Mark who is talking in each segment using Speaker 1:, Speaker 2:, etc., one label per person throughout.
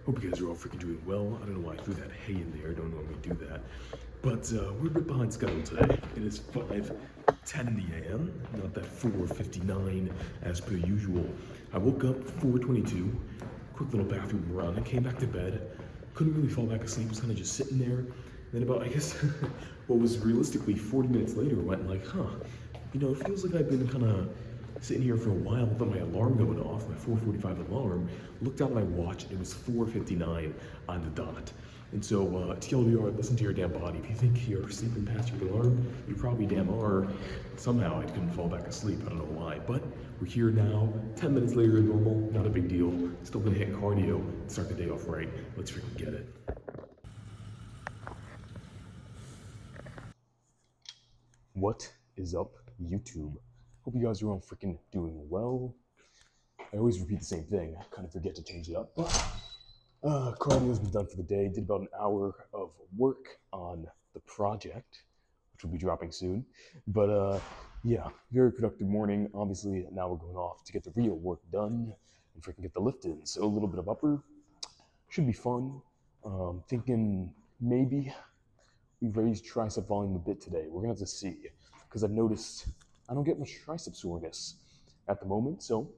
Speaker 1: Hope you guys are all freaking doing well. I don't know why I threw that hay in there. I don't normally do that. But we're a bit behind schedule today. It is 5:10 in the AM, not that 4:59 as per usual. I woke up 4:22, quick little bathroom run, and came back to bed. Couldn't really fall back asleep, was kind of just sitting there. Then about, I guess, what was realistically 40 minutes later, went like, it feels like I've been kind of sitting here for a while without my alarm going off, my 4:45 alarm. Looked at my watch, and it was 4:59 on the dot. And so, TLDR, listen to your damn body. If you think you're sleeping past your alarm, you probably damn are. Somehow I couldn't fall back asleep, I don't know why. But we're here now, 10 minutes later than normal, not a big deal. Still gonna hit cardio, start the day off right. Let's freaking get it. What is up, YouTube? Hope you guys are all freaking doing well. I always repeat the same thing, I kind of forget to change it up. But cardio's been done for the day. Did about an hour of work on the project, which will be dropping soon. But yeah, very productive morning. Obviously, now we're going off to get the real work done and freaking get the lift in. So a little bit of upper should be fun. Thinking maybe we raise tricep volume a bit today. We're gonna have to see because I've noticed I don't get much tricep soreness at the moment. So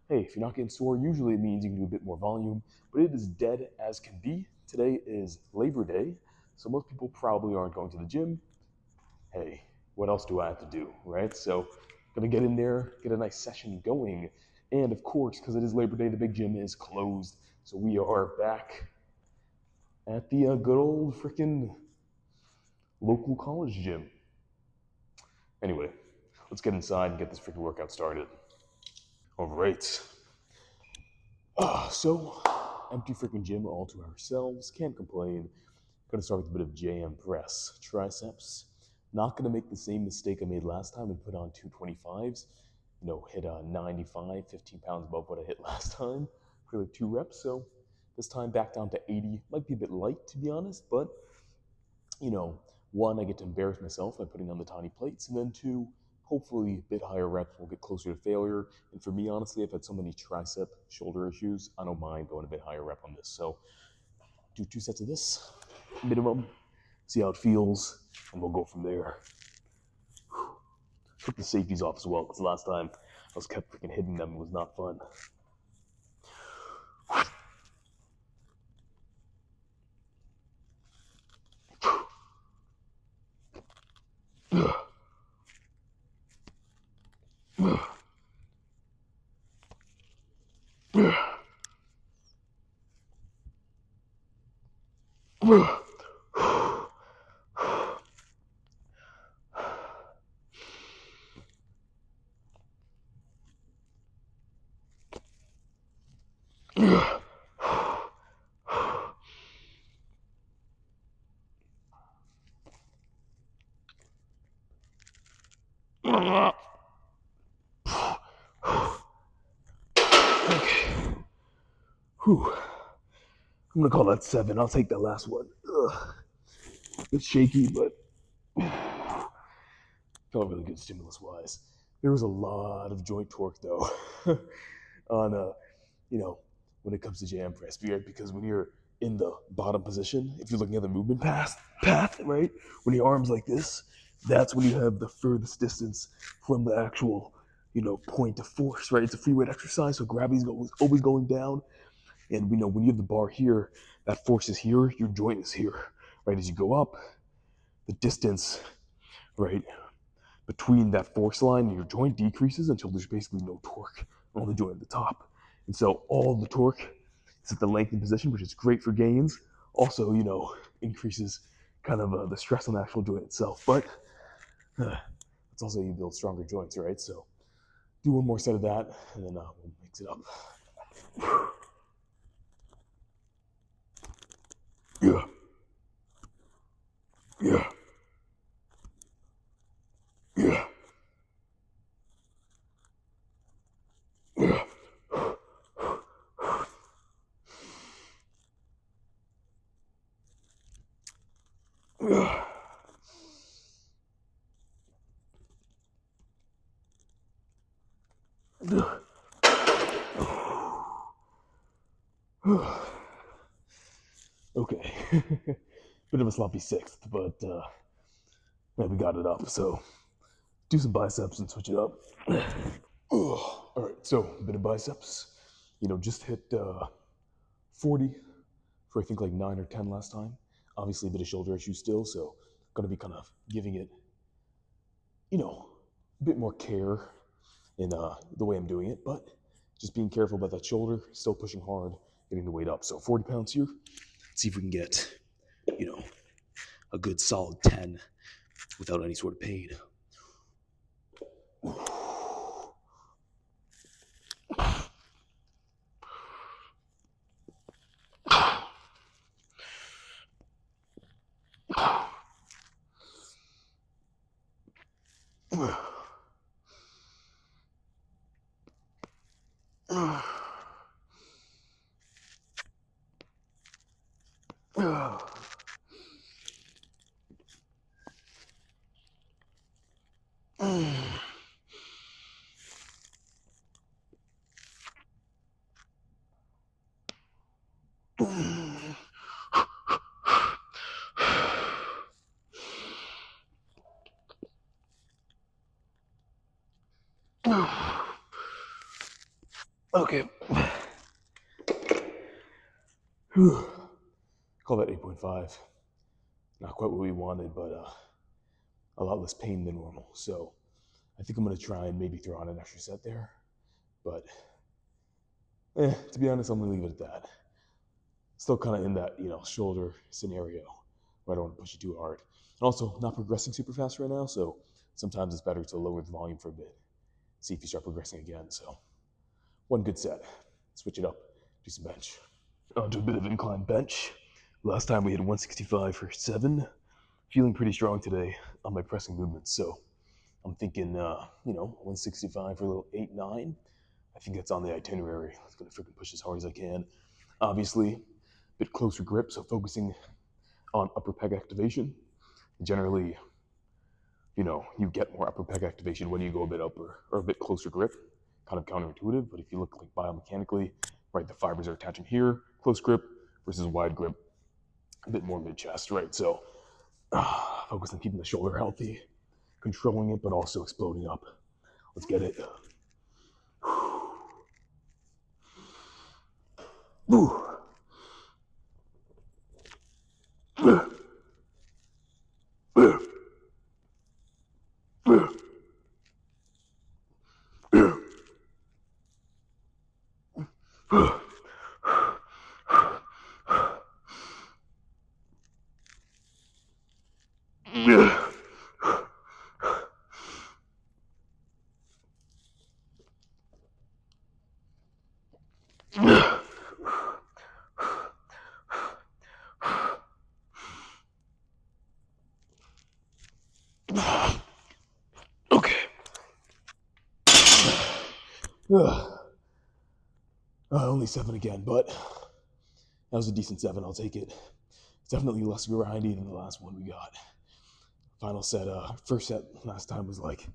Speaker 1: hey, if you're not getting sore, usually it means you can do a bit more volume, but it is dead as can be. Today is Labor Day, so most people probably aren't going to the gym. Hey, what else do I have to do, right? So gonna get in there, get a nice session going. And of course, because it is Labor Day, the big gym is closed. So we are back at the good old freaking local college gym. Anyway, let's get inside and get this freaking workout started. All right. So, empty freaking gym all to ourselves. Can't complain. Gonna start with a bit of JM press. Triceps. Not gonna make the same mistake I made last time and put on 225s. Hit 95, 15 pounds above what I hit last time for like 2 reps. So, this time back down to 80. Might be a bit light to be honest, but one, I get to embarrass myself by putting on the tiny plates, and then two, hopefully a bit higher reps will get closer to failure. And for me, honestly, I've had so many tricep, shoulder issues, I don't mind going a bit higher rep on this. So do 2 sets of this, minimum, see how it feels, and we'll go from there. Put the safeties off as well, because last time I was kept freaking hitting them. It was not fun. Whew. I'm gonna call that 7. I'll take that last one. It's shaky, but felt really good stimulus-wise. There was a lot of joint torque though on when it comes to jam press, right? Because when you're in the bottom position, if you're looking at the movement path, right? When your arm's like this, that's when you have the furthest distance from the actual, point of force, right? It's a free weight exercise, so gravity's always going down. And we know when you have the bar here, that force is here, your joint is here, right? As you go up, the distance, right, between that force line and your joint decreases until there's basically no torque on the joint at the top. And so all the torque is at the lengthened position, which is great for gains. Also, increases kind of the stress on the actual joint itself. But it's also you build stronger joints, right? So do one more set of that, and then we'll mix it up. Yeah. Yeah. Yeah. Yeah. Yeah. Okay. Bit of a sloppy sixth, but man, we got it up. So do some biceps and switch it up. All right, so a bit of biceps. Just hit 40 for I think like 9 or 10 last time. Obviously, a bit of shoulder issue still, so gonna be kind of giving it, a bit more care in the way I'm doing it, but just being careful about that shoulder, still pushing hard, getting the weight up. So 40 pounds here. Let's see if we can get, a good solid 10 without any sort of pain. Okay. Call that 8.5. Not quite what we wanted, but a lot less pain than normal. So I think I'm going to try and maybe throw on an extra set there. But to be honest, I'm going to leave it at that. Still kind of in that, shoulder scenario where I don't want to push it too hard. And also, not progressing super fast right now, so sometimes it's better to lower the volume for a bit. See if you start progressing again. So one good set. Switch it up. Do some bench. I'll do a bit of incline bench. Last time we had 165 for 7. Feeling pretty strong today on my pressing movements, so I'm thinking, 165 for a little 8-9. I think that's on the itinerary. I'm gonna freaking push as hard as I can. Obviously, a bit closer grip, so focusing on upper pec activation. Generally, you get more upper pec activation when you go a bit upper or a bit closer grip. Kind of counterintuitive, but if you look like biomechanically, right, the fibers are attaching here, close grip versus wide grip, a bit more mid-chest, right? So focus on keeping the shoulder healthy, controlling it, but also exploding up. Let's get it. Okay. Only 7 again, but that was a decent 7. I'll take it. It's definitely less grindy than the last one we got. Final set, first set last time was like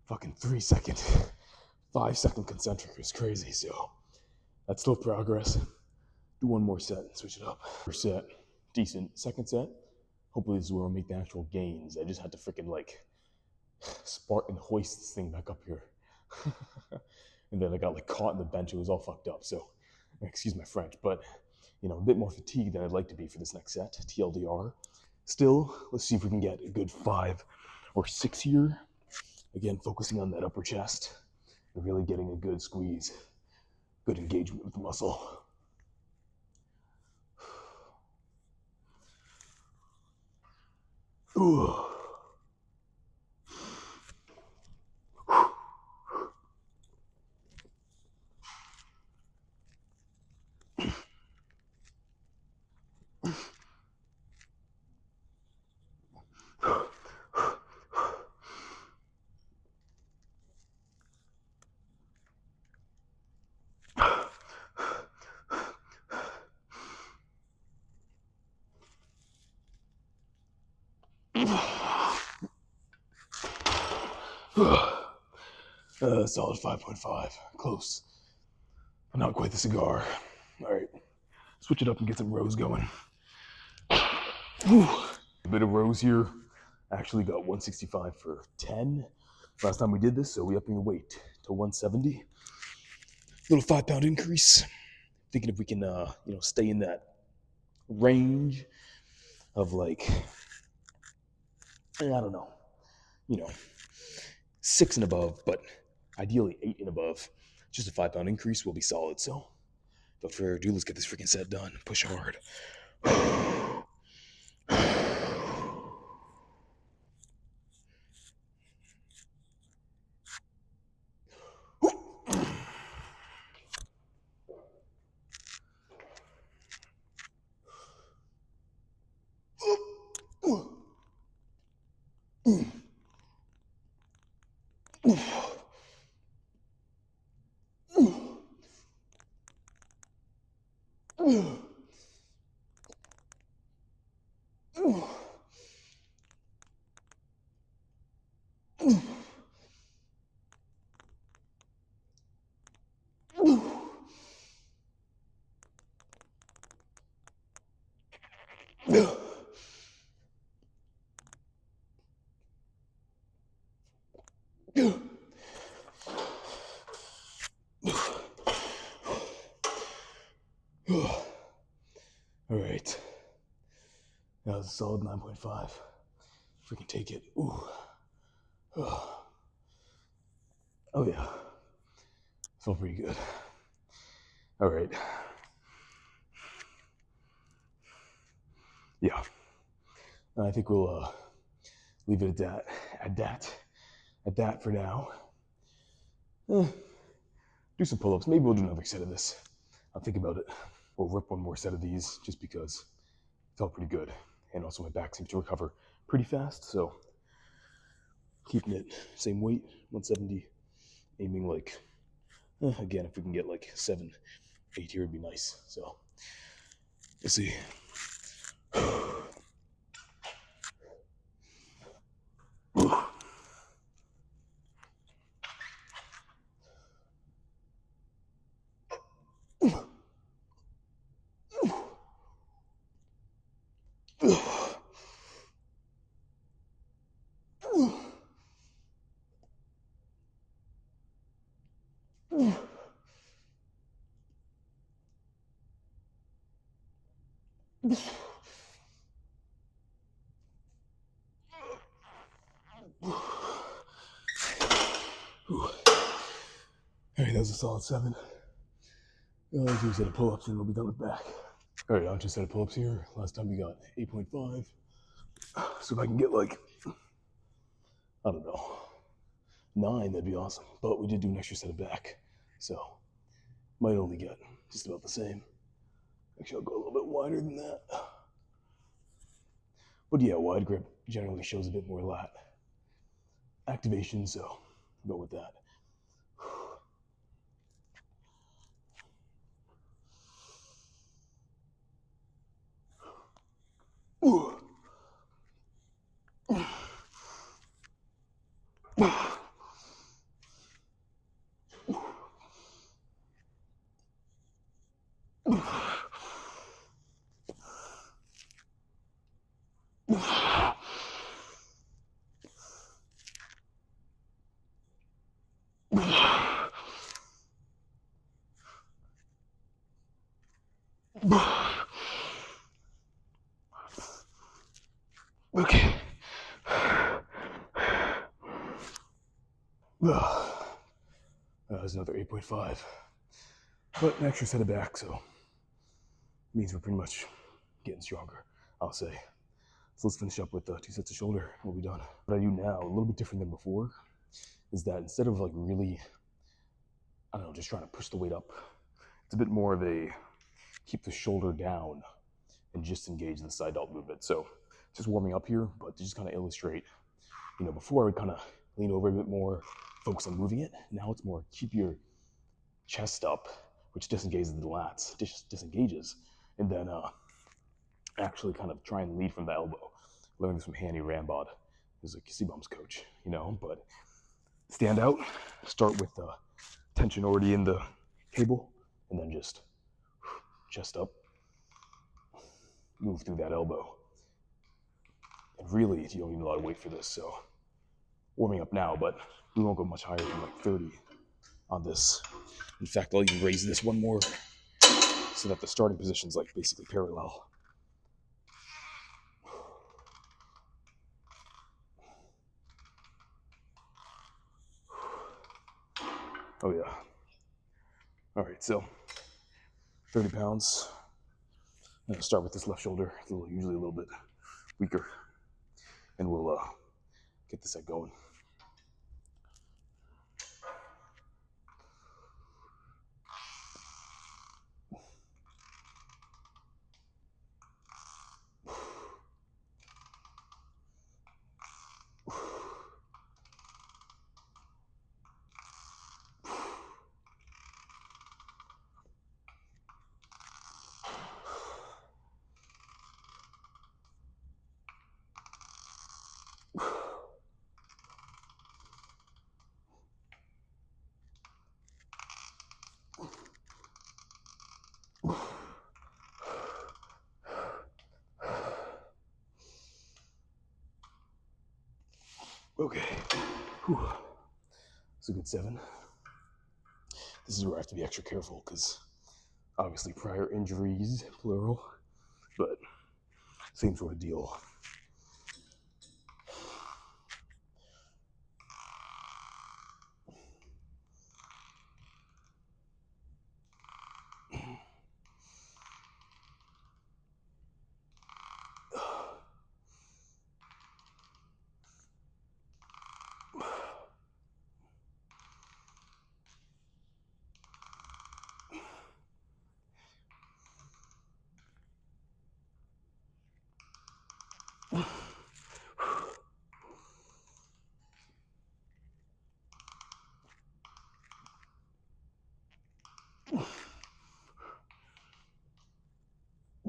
Speaker 1: fucking 3-second, 5-second concentric. It was crazy, so that's still progress. Do one more set and switch it up. First set, decent. Second set, hopefully this is where I'll make the actual gains. I just had to freaking like Spartan hoist this thing back up here. And then I got like caught in the bench. It was all fucked up. So, excuse my French, but a bit more fatigued than I'd like to be for this next set. TLDR. Still, let's see if we can get a good 5 or 6 here. Again, focusing on that upper chest and really getting a good squeeze, good engagement with the muscle. Ooh. Solid 5.5. Close. But not quite the cigar. All right. Switch it up and get some rows going. Whew. A bit of rows here. Actually got 165 for 10 last time we did this, so we upping the weight to 170. Little 5-pound increase. Thinking if we can, stay in that range of like, I don't know, 6 and above, but ideally 8 and above. Just a 5-pound increase will be solid. So, without further ado, let's get this freaking set done. Push hard. All right. That was a solid 9.5. Freaking take it. Ooh. Oh yeah. Felt pretty good. All right. Yeah. I think we'll leave it at that for now. Do some pull-ups. Maybe we'll do another set of this. I'll think about it. We'll rip one more set of these just because it felt pretty good. And also my back seems to recover pretty fast, so keeping it same weight, 170, aiming like, again, if we can get like 7, 8 here, it'd be nice. So, we'll see. All right, that was a solid 7. I'll do a set of pull-ups and we'll be done with back. All right, I'll just set of pull-ups here. Last time we got 8.5. So if I can get like, I don't know, 9, that'd be awesome. But we did do an extra set of back, so might only get just about the same. Actually, I'll go a little bit wider than that. But yeah, wide grip generally shows a bit more lat activation, so I'll go with that. Okay. That was another 8.5. But an extra set of back, so means we're pretty much getting stronger, I'll say. So let's finish up with 2 sets of shoulder. We'll be done. What I do now, a little bit different than before, is that instead of like really, I don't know, just trying to push the weight up, it's a bit more of a keep the shoulder down and just engage the side delt movement. So just warming up here, but to just kind of illustrate, before I would kind of lean over a bit more, focus on moving it. Now it's more keep your chest up, which disengages the lats, disengages, and then actually kind of try and lead from the elbow. Learning this from Hanny Rambod, who's a C-Bum's coach, but stand out, start with the tension already in the cable, and then just chest up, move through that elbow. really, you don't need a lot of weight for this, so warming up now, but we won't go much higher than like 30 on this. In fact, I'll even raise this one more so that the starting position's like basically parallel. Oh yeah. All right, so 30 pounds. I'm gonna start with this left shoulder, usually a little bit weaker, and we'll get this set going. Okay. Whew. It's a good 7. This is where I have to be extra careful because obviously prior injuries, plural, but same sort of deal.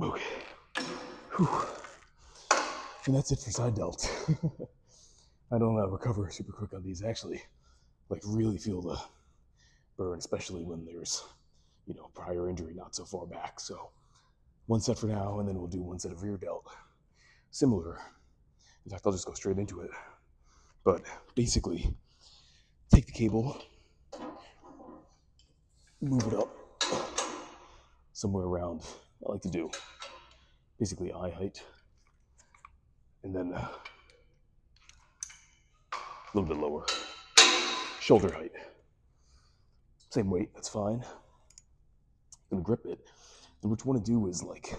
Speaker 1: Okay. Whew. And that's it for side delts. I don't recover super quick on these. Actually, like really feel the burn, especially when there's, prior injury not so far back. So 1 set for now, and then we'll do 1 set of rear delt. Similar. In fact, I'll just go straight into it. But basically, take the cable, move it up somewhere around, I like to do basically eye height, and then a little bit lower, shoulder height. Same weight, that's fine. I'm gonna grip it. And what you wanna do is like,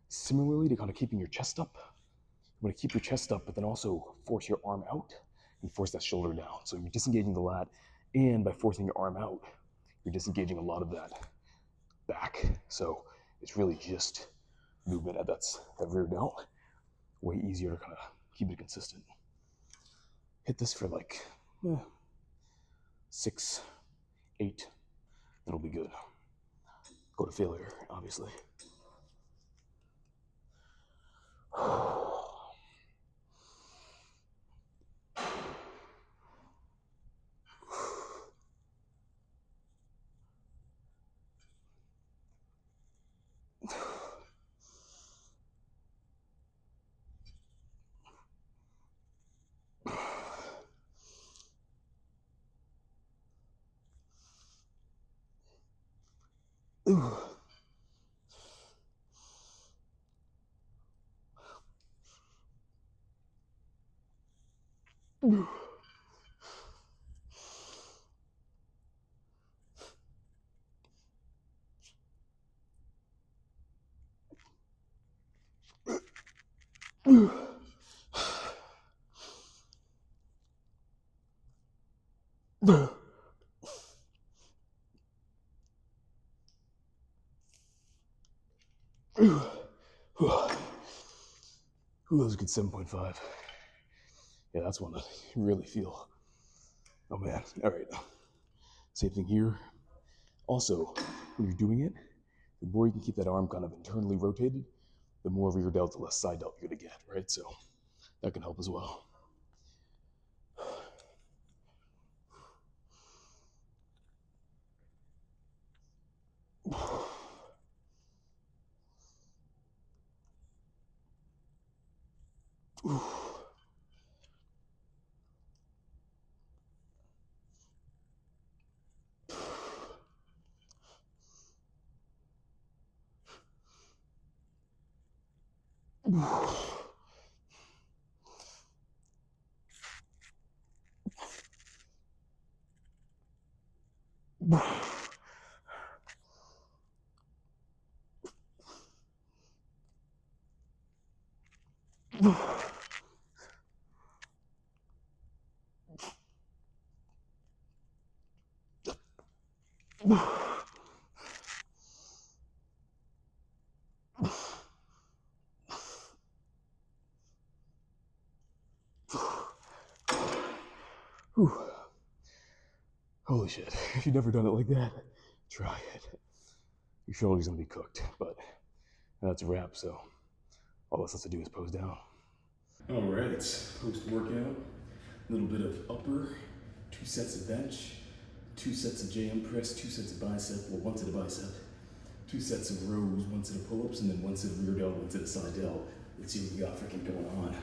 Speaker 1: similarly to kind of keeping your chest up, you wanna keep your chest up, but then also force your arm out and force that shoulder down. So you're disengaging the lat, and by forcing your arm out, you're disengaging a lot of that back. So it's really just movement at that rear delt. Way easier to kind of keep it consistent. Hit this for like 6, 8, it'll be good. Go to failure, obviously. Ooh. Ooh. Ooh. Ooh, that was a good 7.5. Yeah, that's one that you really feel. Oh man, all right. Same thing here. Also, when you're doing it, the more you can keep that arm kind of internally rotated, the more rear delt, the less side delt you're gonna get, right? So that can help as well. Ooh. Whew. Holy shit. If you've never done it like that, try it. Your shoulder's gonna be cooked, but that's a wrap, so all this has to do is pose down. All right, post-workout, a little bit of upper, 2 sets of bench, 2 sets of JM press, 2 sets of bicep, well, 1 set of bicep, 2 sets of rows, 1 set of pull-ups, and then 1 set of rear delt, 1 set of side delt. Let's see what we got freaking going on.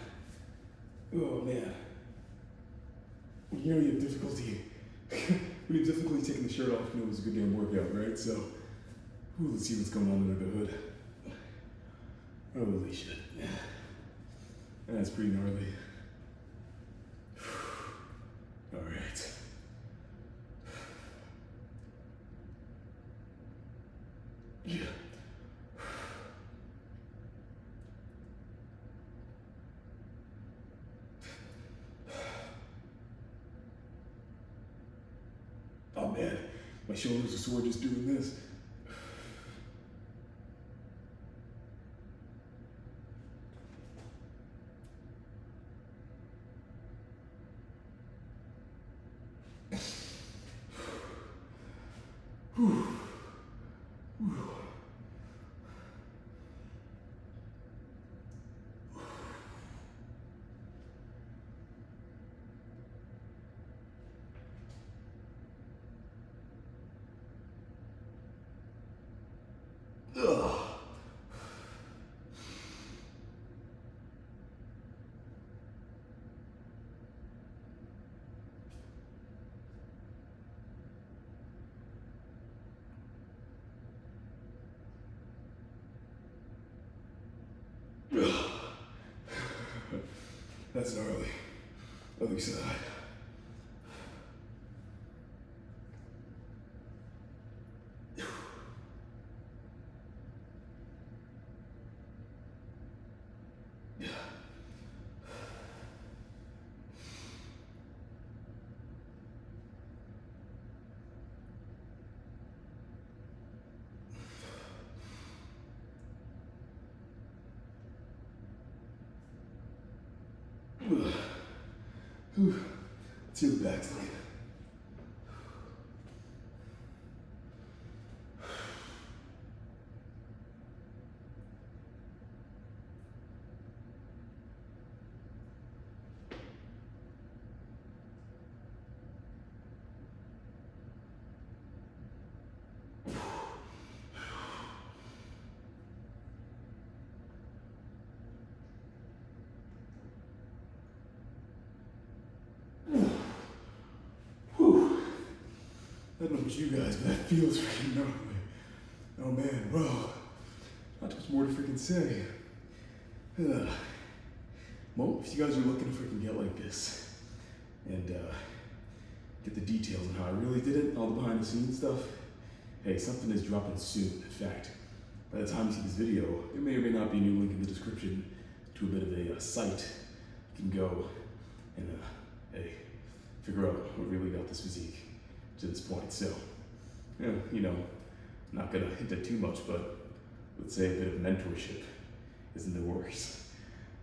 Speaker 1: Oh man. You know you have difficulty. We have difficulty taking the shirt off, you know it was a good damn workout, right? So, let's see what's going on under the hood. Holy shit. That's pretty gnarly. All right. Yeah. Oh man, my shoulders are sore just doing this. Ugh. That's gnarly. Other side. Let's see what the back's like. I don't know about you guys, but that feels freaking gnarly. Oh man, bro. Not much more to freaking say. Well, if you guys are looking to freaking get like this and get the details on how I really did it, all the behind the scenes stuff, hey, something is dropping soon. In fact, by the time you see this video, there may or may not be a new link in the description to a bit of a site you can go and hey, figure out what really got this physique to this point. So, yeah, you know, not gonna hint at too much, but let's say a bit of mentorship is in the works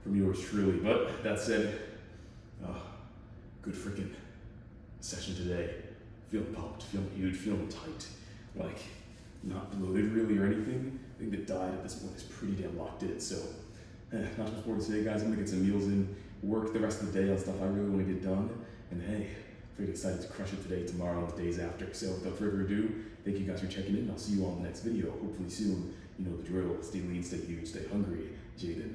Speaker 1: from yours truly. But that said, good freaking session today. Feeling pumped, feeling huge, feeling tight. Like, not bloated really or anything. I think the diet at this point is pretty damn locked in. So, not much more to say, guys. I'm gonna get some meals in, work the rest of the day on stuff I really wanna get done. And hey, pretty excited to crush it today, tomorrow, and the days after. So without further ado, thank you guys for checking in. I'll see you all in the next video, hopefully soon. You know the drill. Stay lean, stay huge, stay hungry. Jaden.